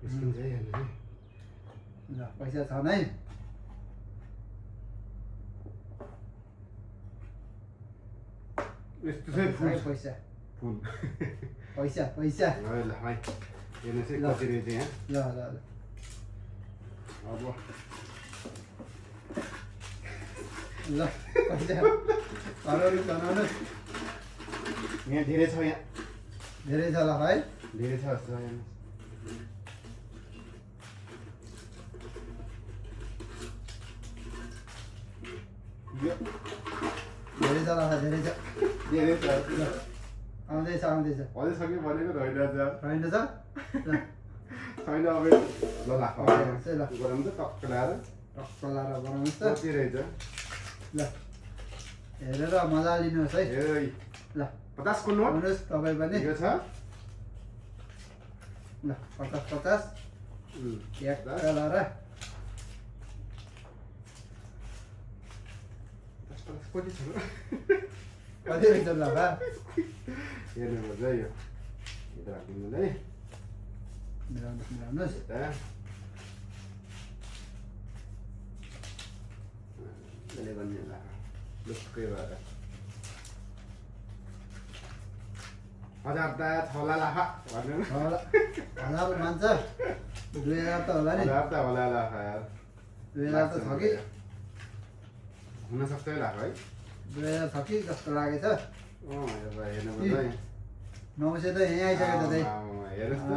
निस्किन्छ है हेर्नु है ल पैसा छ नै यस्तो चाहिँ फुल पैसा फुल पैसा पैसा ल ल है हेर्नु चाहिँ कति रहेछ यहाँ ल ल ल अब ल पैसा बनाउनु बनाउनु यहाँ धेरै छ यहाँ धेरै छ ल है धेरै छ जस्तो छ यहाँ यो धेरै छ ल धेरै छ धेरै छ ल आउँदैछ आउँदैछ अझै सक्यो भनेको रहेन रहेन छ ल छैन अब ल ल ल गरौँ त टक्क लाएर टक्क लाएर बनाउनुहोस् त कति रहेछ ल हेरेर मजा लिनुहोस् है ए ल 50 को नोट आउनुहोस् तपाईँ पनि यो छ ल 50 एक लाएर 50 कति छ कति रहेछ ल बा हेर्नुपर्छ है यो भित्र राखिदिनु है मिलाउनुहोस् मिलाउनुहोस् यता यसले गर्ने होला लुक्कै भएर 1000 त छला लाखा भन्नु न होला हजार मान्छ 2000 त होला नि 1000 त होला लाखा यार 2000 त छ कि हुन सक्छ है लाखा है 2000 छ कि जस्तो लागेछ हेर्नुपर्छ है 900 त यहीँ आइसक्यो त हेर्नुहोस् त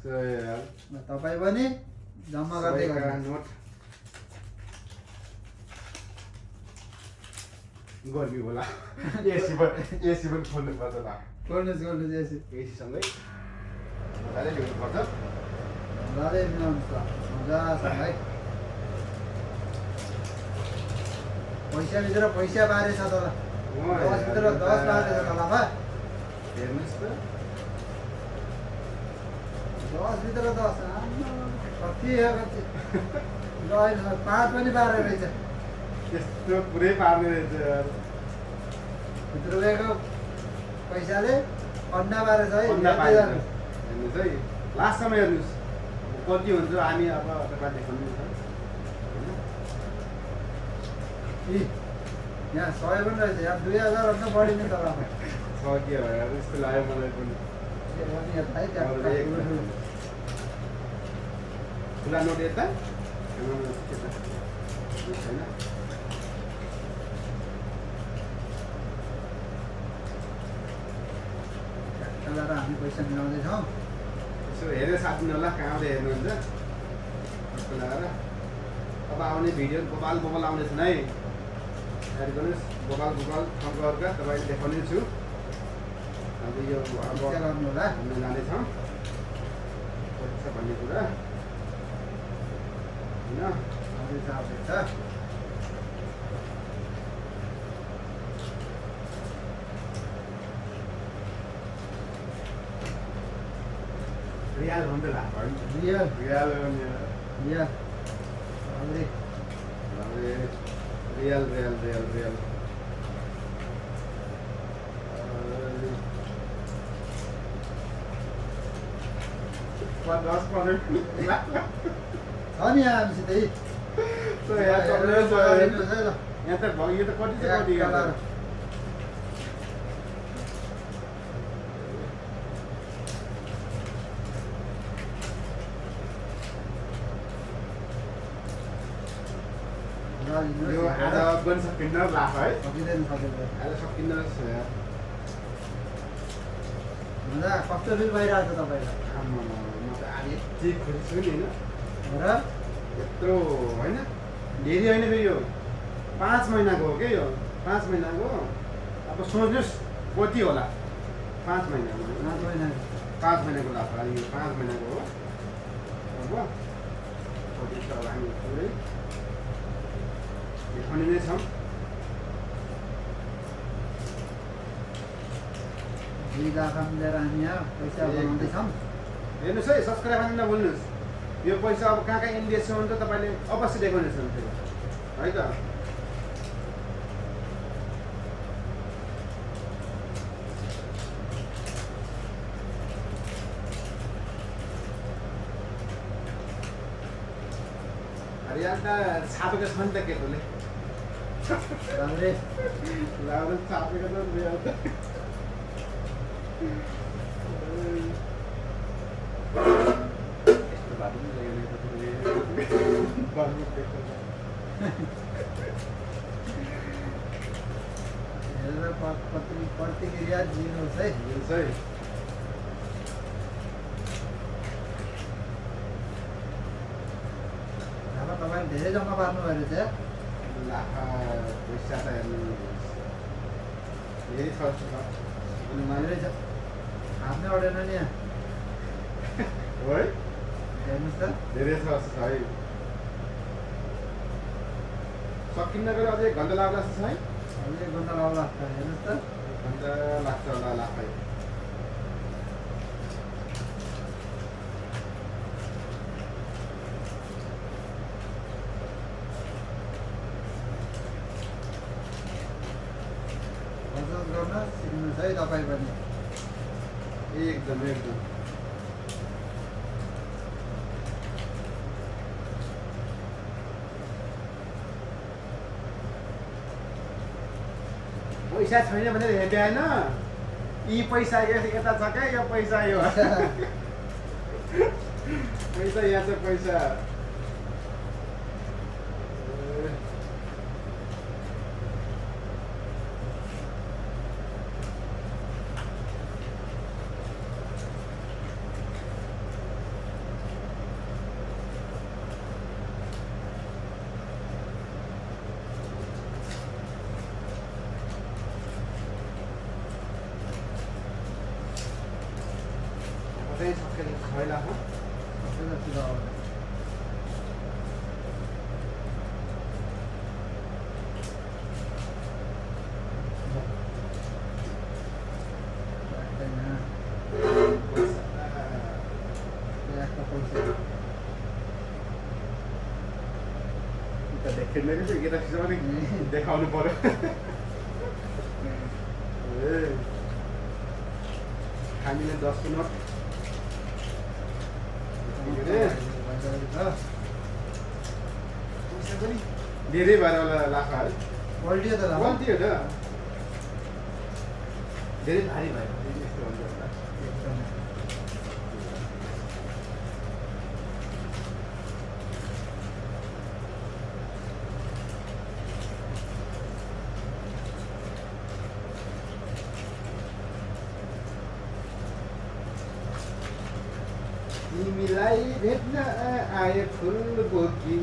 सो यार तपाईँ पनि जम्मा गर्दै गर्नु नोट गर्मी होला एसी पनि खोल्नु पर्छ ल गर्नुहोस् गर्नुहोस् यसो एसीसँगै मजाले ल्याउनु पर्छ मजाले मिलाउनुहोस् ल मजासँग है पैसाभित्र पैसा बारेछ त ल 10 भित्र 10 बारेछ त ल बा हेर्नुहोस् त 10 भित्र 10 कति हो कति ल अहिले 5 पनि बारे रहेछ त्यस्तो पुरै पार्ने रहेछ यार भित्र गएको पैसाले अन्डा बारेछ है अन्डा हेर्दै पार्ने जानुहोस्। हेर्नुहोस् है लास्टसम्म हेर्नुहोस् कति हुन्छ हामी अब तपाईँ देखाउनु छ यी यहाँ 100 पनि रहेछ यहाँ 2000 भन्दा बढी नै त ल छ के हो यार यस्तो लाग्यो मलाई पनि के गर्ने यहाँ है त्यहाँ खुला नोट यता छैन लगाएर हामी पैसा मिलाउँदैछौँ यसो हेरेर साथ दिनु होला कहाँ आउँदै हेर्नुहुन्छ त्यसको लगाएर अब आउने भिडियो गोपाल गोपाल आउँदैछन् है तयारी गर्नुहोस् गोपाल गोपाल शङ्करका तपाईँले देखाउने छु अब यो अब पैसा गर्नु होला घुम्न जाँदैछौँ कति छ भन्ने कुरा होइन आउँदैछ आउँदैछ रियाल भन्दै लाग्छ रियल रियाल रियल अलि रियल रियल रियल रियल दस पन्ध्र छ नि यहाँ हामीसित है यहाँ हेर्नुहोस् है ल त भयो त कति छ कति कलर यो आज गर्न सकिन्न लाख है सकिँदैन सकिँदैन आज सकिन्न भन्दा कस्तो फिल भइरहेको छ तपाईँलाई म त आज यति खुसी छु नि होइन र यत्रो होइन धेरै होइन फेरि यो 5 महिनाको हो क्या यो 5 महिनाको अब सोच्नुहोस् कति होला 5 महिनाको 5 महिनाको लाभ यो 5 महिनाको हो अब कति छ अब हामी पुरै देखाउने नै छौँ लाखा मिलेर हामी यहाँ पैसा बनाउँदैछौँ हेर्नुहोस् है सब्सक्राइब पनि नभुल्नुहोस् यो पैसा अब कहाँ कहाँ इन्डिया छ भने त तपाईँले अवश्य देखाउनेछ फेरि है त हरियाणा छापेको छ नि त केटोले राम्रै लाउनु छापेको छ नि त यस्तो बाटो पनि ल्याउने त गर्नु देख्छ हेरेर प्रतिक्रिया दिनुहोस् है। हुन्छ है अब तपाईँले धेरै जम्मा पार्नुभयो रहेछ। लाखा पैसा त हेर्नु धेरै खर्च छ अनि धेरै छ हाम्नै अडेन नि यहाँ। है हेर्नुहोस् त धेरै खर्च छ है सकिन्न गएर अझै 1 घन्टा लाग्ला जस्तो छ है अहिले 1 घन्टा लाग्ला हेर्नुहोस् त। 1 घन्टा लाग्छ होला लाखै मद्दत गर्न सिक्नुहोस् है तपाईँ पनि। एकदम एकदम पैसा छैन भनेर हेर्दैन यी पैसा यता छ क्या यो पैसा यो पैसा यहाँ छ पैसा कतै सकेर खैला हो सबैलाई सुझाव देखेन कि केटा चिज पनि देखाउनु पर्यो ए हामीले 10 को नोट पैसा पनि धेरै भएर होला लाखा है क्वालिटी त गल्ती हो त धेरै भारी भयो यस्तो हुन्छ होला एकदम तिमीलाई भेट्न आए फुल बोकी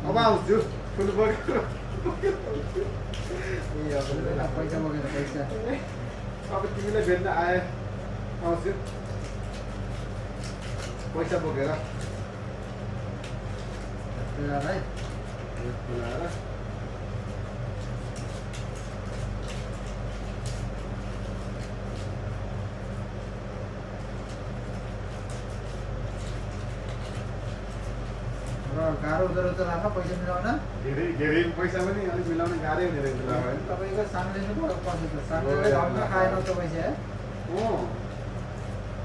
अब आउँछु फुल बोकी ए अब पैसा बोकेर पैसा अब तिमीलाई भेट्न आए आउँछु पैसा बोकेर है बोलाएर र गाह्रो हुँदो रहेछ लाखा पैसा मिलाउन। धेरै पैसा पनि अलिक मिलाउन गाह्रै हुने रहेछ होला है तपाईँको साङ्लेले पो पर्छ त साङ्लेले घरमा खाएन त पैसा है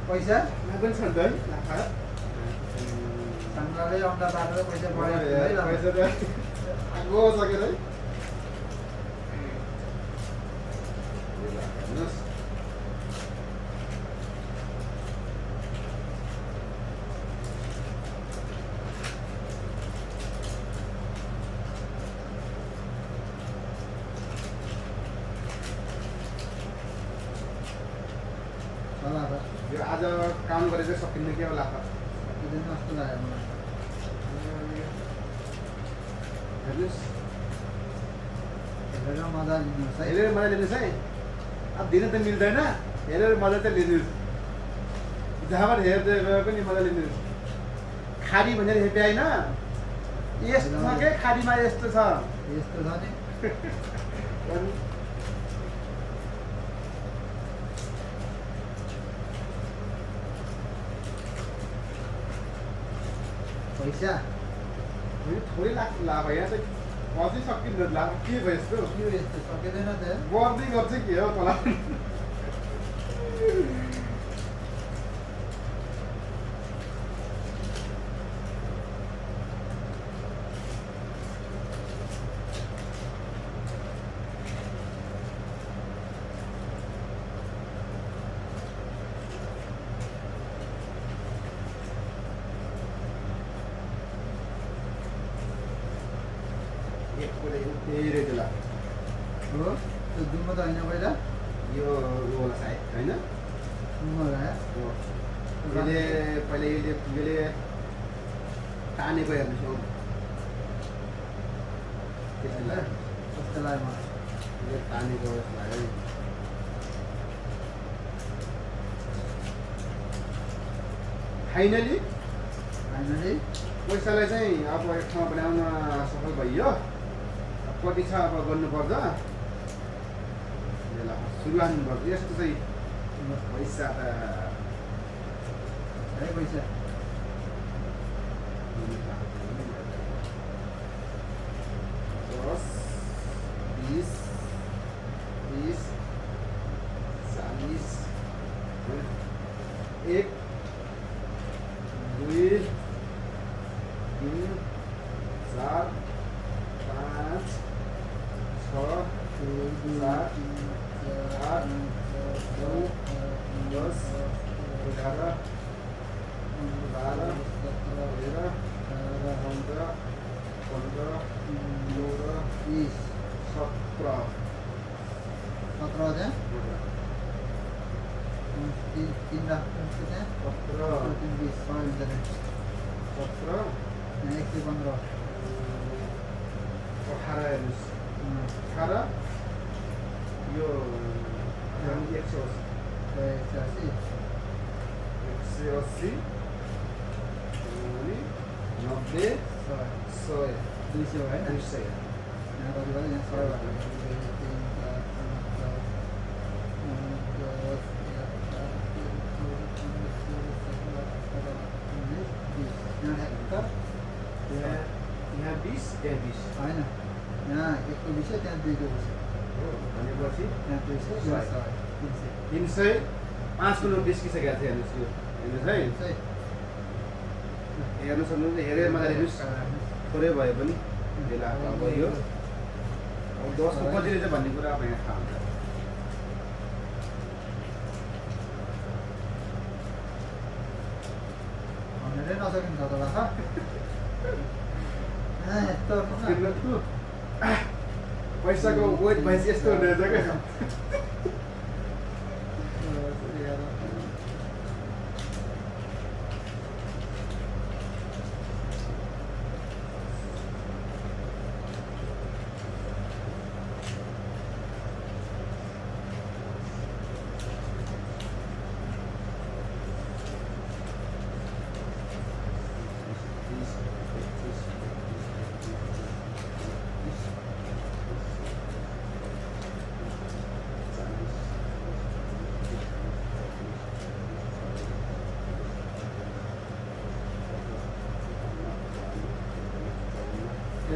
पैसा यहाँ पनि छ नि त है लाखा साङ्लाले अन्डा बाटेर पैसा बढाएको पैसा त आगो सकेर है हेर्नुहोस् यो आज काम गरेर चाहिँ सकिन्न के होला जस्तो लाग्यो मलाई। हेर्नुहोस् हेरेर मजा लिनुहोस् है। हेरेर मजा लिनुहोस् है अब दिन त मिल्दैन हेरेर मजा चाहिँ लिनुहोस् जहाँबाट हेर्दै गए पनि मजा लिनुहोस् खाडी भनेर हेर्दै होइन यस्तो छ के खाडीमा यस्तो छ यस्तो छ नि पैसा थोरै लाग्छ लाभ यहाँ चाहिँ अझै सकिँदैन लाभ के भयो यस्तो के यस्तो सकिँदैन त गर्दै गर्छ के हो तल त होइन पहिला यो होला सायद होइन होला हो। यसले पहिले यसले तानेको हेर्नुहोस् हौ त्यस्तो लाग्यो कस्तो लाग्यो मलाई यसले तानेको जस्तो लाग्यो नि। फाइनली फाइनली पैसालाई चाहिँ अब एक ठाउँमा बनाउन सफल भइयो। अब कति छ अब गर्नुपर्छ ल सुरु गर्नुपर्छ। यस्तो चाहिँ पैसा त है पैसा 10 20 30 40 1 2 3 4 5 6 7 8 9 10 11 12 13 14 15 16 20 17 17 तीन लाख कितने 17 तीन 20 100 17 एक से 15 18 हेर्नुहोस् 18 यो 180 180 180 अनि 90 100 200 है 200 यहाँ कति भयो यहाँ 100 भयो यहाँ 20 त्यहाँ 20 होइन यहाँ 1 को 20 त्यहाँ 2 को 20 हो भनेपछि त्यहाँ 200 यहाँ 100 300 5 को नोट निस्किसकेको छ हेर्नुहोस् यो हेर्नुहोस् है 300 हेर्नु सक्नुहुन्छ हेरेर मलाई हेर्नुहोस् थोरै भए पनि बेला अब यो अब 10 को कति रहेछ भन्ने कुरा अब यहाँ थाहा हुन्छ। भनेरै नसकिन्छ त लाखा यस्तो पैसाको वेट भएपछि यस्तो हुँदो रहेछ क्या।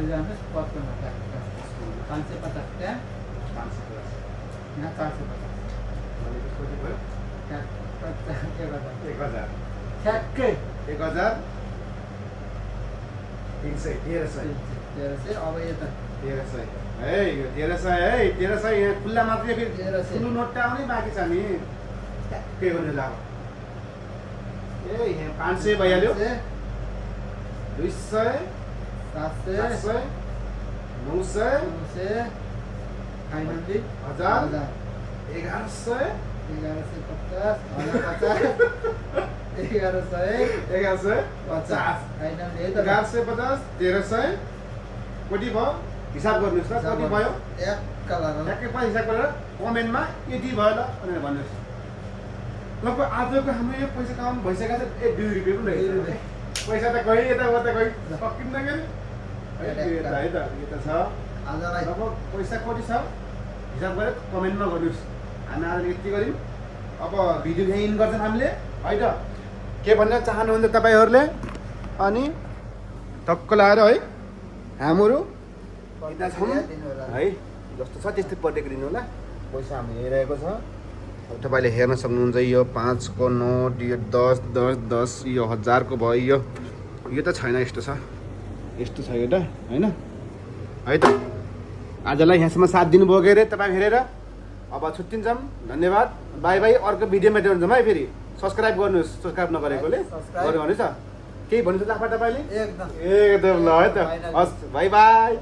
जानुहोस् 55 550 त्यहाँ 550 यहाँ 450 भनेपछि कति भयो? 1000 ठ्याक्कै 1000 300 1300 1300 अब यता 1300 है यो 1300 है 1300 यहाँ खुल्ला मात्रै फेरि 1300 ठुलो नोट आउनै बाँकी छ नि ट्याक्कै गर्ने लाभ ए यहाँ 500 भइहाल्यो 200 700 900 फाइनली 1000 1100 1150 1150 फाइनली 1150 1300 कति भयो हिसाब गर्नुहोस् त कति भयो एक कलर ट्याक्कै पनि हिसाब गरेर कमेन्टमा यति भयो ल भनेर भन्नुहोस्। लगभग आजको हाम्रो यो पैसा कमाउनु भइसकेको छ 2 रुपियाँ पनि रहेछ पैसा त कहीँ यताउता कहीँ सकिन्न के है त यो त छ आजलाई लगभग पैसा कति छ हिसाब गरेर कमेन्टमा गर्नुहोस्। हामी आज यति गऱ्यौँ अब भिडियो यहाँ इन गर्छौँ हामीले है त के भन्न चाहनुहुन्छ तपाईँहरूले अनि टक्क लगाएर है हाम्रो यता छौँ है जस्तो छ त्यस्तै पटेको दिनु होला पैसा हामीले हेरिरहेको छ। अब तपाईँले हेर्न सक्नुहुन्छ यो 5 को नोट यो 10 10 10 यो 1000 को भयो यो त छैन यस्तो छ यस्तो छ यो त होइन है त आजलाई यहाँसम्म साथ दिनुभयो के अरे तपाईँ हेरेर अब छुट्टिन्छौँ धन्यवाद बाई बाई अर्को भिडियोमा देख्छौँ है फेरि सब्सक्राइब गर्नुहोस् सब्सक्राइब नगरेकोले गर्यो भने त केही भन्नु छ लाफा तपाईँले एकदम एकदम ल है त हस् बाई बाई।